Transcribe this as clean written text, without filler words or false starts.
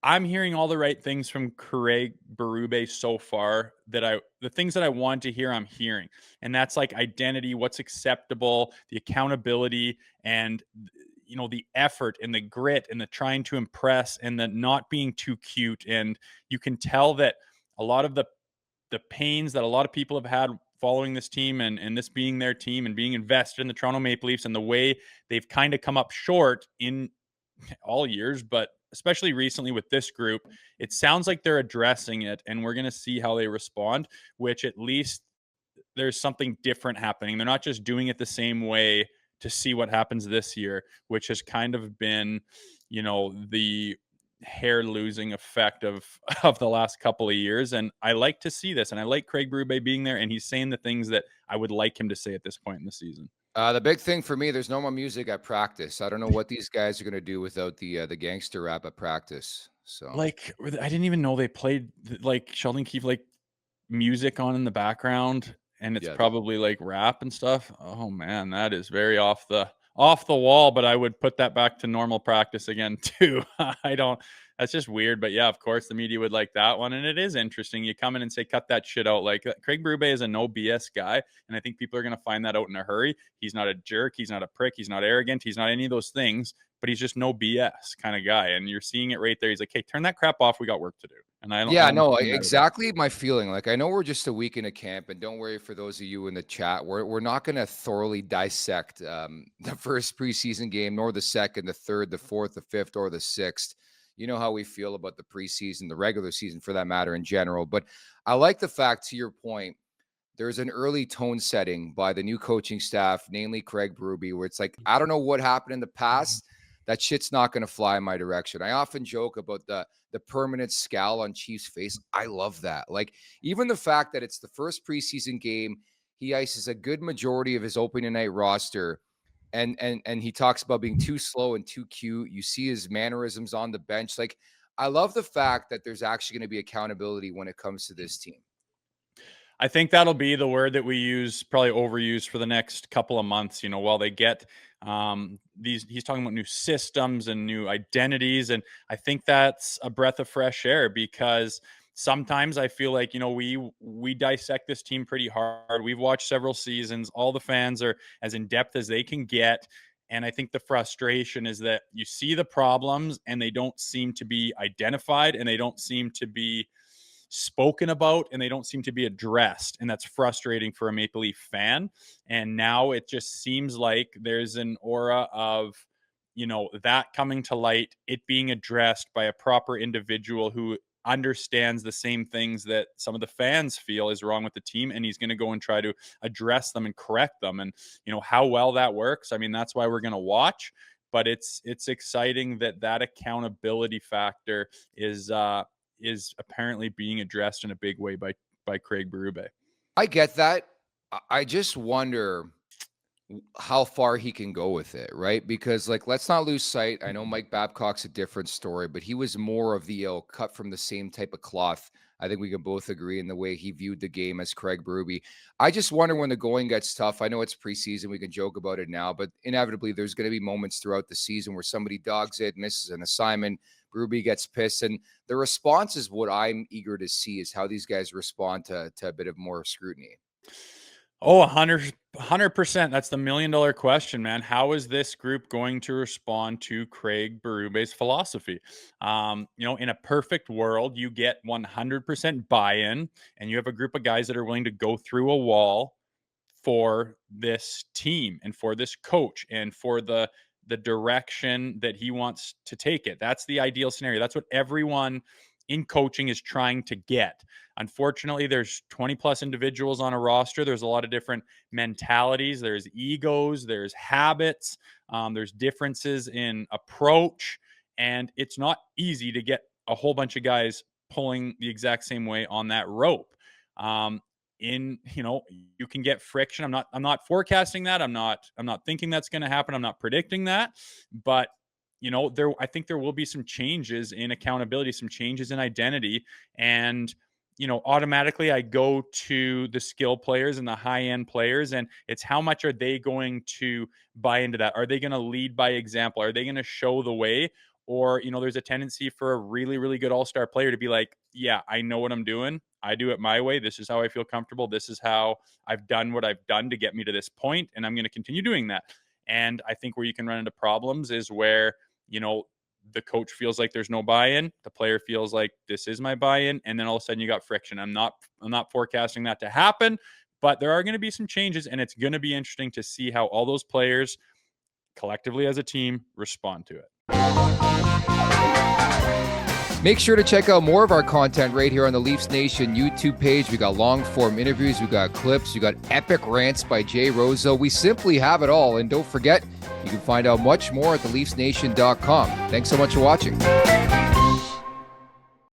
I'm hearing all the right things from Craig Berube so far the things that I want to hear, I'm hearing. And that's like identity, what's acceptable, the accountability, and the effort and the grit and the trying to impress and the not being too cute. And you can tell that a lot of the pains that a lot of people have had following this team and this being their team and being invested in the Toronto Maple Leafs and the way they've kind of come up short in all years, but especially recently with this group, it sounds like they're addressing it, and we're going to see how they respond, which at least there's something different happening. They're not just doing it the same way to see what happens this year, which has kind of been, the hair losing effect of of the last couple of years. And I like to see this, and I like Craig Berube being there, and he's saying the things that I would like him to say at this point in the season. The big thing for me, there's no more music at practice. I don't know what these guys are gonna do without the gangster rap at practice. So Like, I didn't even know they played like Sheldon Keefe like music on in the background, and it's yeah, probably like rap and stuff. Oh man, that is very off the wall, but I would put that back to normal practice again too. I don't That's just weird, but yeah, of course the media would like that one, and it is interesting. You come in and say cut that shit out. Like Craig Berube is a no BS guy, and I think people are going to find that out in a hurry. He's not a jerk, he's not a prick, he's not arrogant, he's not any of those things, but he's just no BS kind of guy, and you're seeing it right there. He's like, "Hey, turn that crap off. We got work to do." And I yeah, don't no, see that at all. exactly my feeling. Like I know we're just a week into camp, and don't worry for those of you in the chat. We're not gonna thoroughly dissect the first preseason game, nor the second, the third, the fourth, the fifth, or the sixth. You know how we feel about the preseason, the regular season for that matter in general. But I like the fact, to your point, there's an early tone setting by the new coaching staff, namely Craig Berube, where it's like, I don't know what happened in the past. That shit's not going to fly in my direction. I often joke about the permanent scowl on Chiefs' face. I love that. Like even the fact that it's the first preseason game, he ices a good majority of his opening night roster, and he talks about being too slow and too cute. You see his mannerisms on the bench. Like I love the fact that there's actually going to be accountability when it comes to this team. I think that'll be the word that we use, probably overuse for the next couple of months. While they get he's talking about new systems and new identities, and I think that's a breath of fresh air because sometimes I feel like we dissect this team pretty hard. We've watched several seasons. All the fans are as in depth as they can get. And I think the frustration is that you see the problems and they don't seem to be identified and they don't seem to be spoken about and they don't seem to be addressed. And that's frustrating for a Maple Leaf fan. And now it just seems like there's an aura of, that coming to light, it being addressed by a proper individual who understands the same things that some of the fans feel is wrong with the team, and he's going to go and try to address them and correct them. And how well that works, I mean, that's why we're going to watch. But it's exciting that accountability factor is apparently being addressed in a big way by Craig Berube. I get that. I just wonder how far he can go with it, right? Because like let's not lose sight. I know Mike Babcock's a different story, but he was more of the cut from the same type of cloth. I think we can both agree in the way he viewed the game as Craig Berube. I just wonder when the going gets tough. I know it's preseason, we can joke about it now, but inevitably there's going to be moments throughout the season where somebody dogs it, misses an assignment, Berube gets pissed, and the response is what I'm eager to see is how these guys respond to a bit of more scrutiny. Oh, 100%. That's the $1 million question, man. How is this group going to respond to Craig Berube's philosophy? In a perfect world, you get 100% buy-in, and you have a group of guys that are willing to go through a wall for this team and for this coach and for the direction that he wants to take it. That's the ideal scenario. That's what everyone in coaching is trying to get. Unfortunately, there's 20 plus individuals on a roster. There's a lot of different mentalities. There's egos, there's habits, there's differences in approach, and it's not easy to get a whole bunch of guys pulling the exact same way on that rope. You can get friction. I'm not forecasting that. I'm not thinking that's going to happen. I'm not predicting that, but I think there will be some changes in accountability, some changes in identity, and automatically I go to the skill players and the high end players, and it's how much are they going to buy into that? Are they going to lead by example? Are they going to show the way? Or, there's a tendency for a really, really good all-star player to be like, yeah, I know what I'm doing. I do it my way. This is how I feel comfortable. This is how I've done what I've done to get me to this point, and I'm going to continue doing that. And I think where you can run into problems is where, the coach feels like there's no buy-in, the player feels like this is my buy-in, and then all of a sudden you got friction. I'm not forecasting that to happen, but there are going to be some changes, and it's going to be interesting to see how all those players collectively as a team respond to it. Make sure to check out more of our content right here on the Leafs Nation YouTube page. We got long form interviews, we got clips, we got epic rants by Jay Roseau. We simply have it all. And don't forget, you can find out much more at theleafsnation.com. Thanks so much for watching.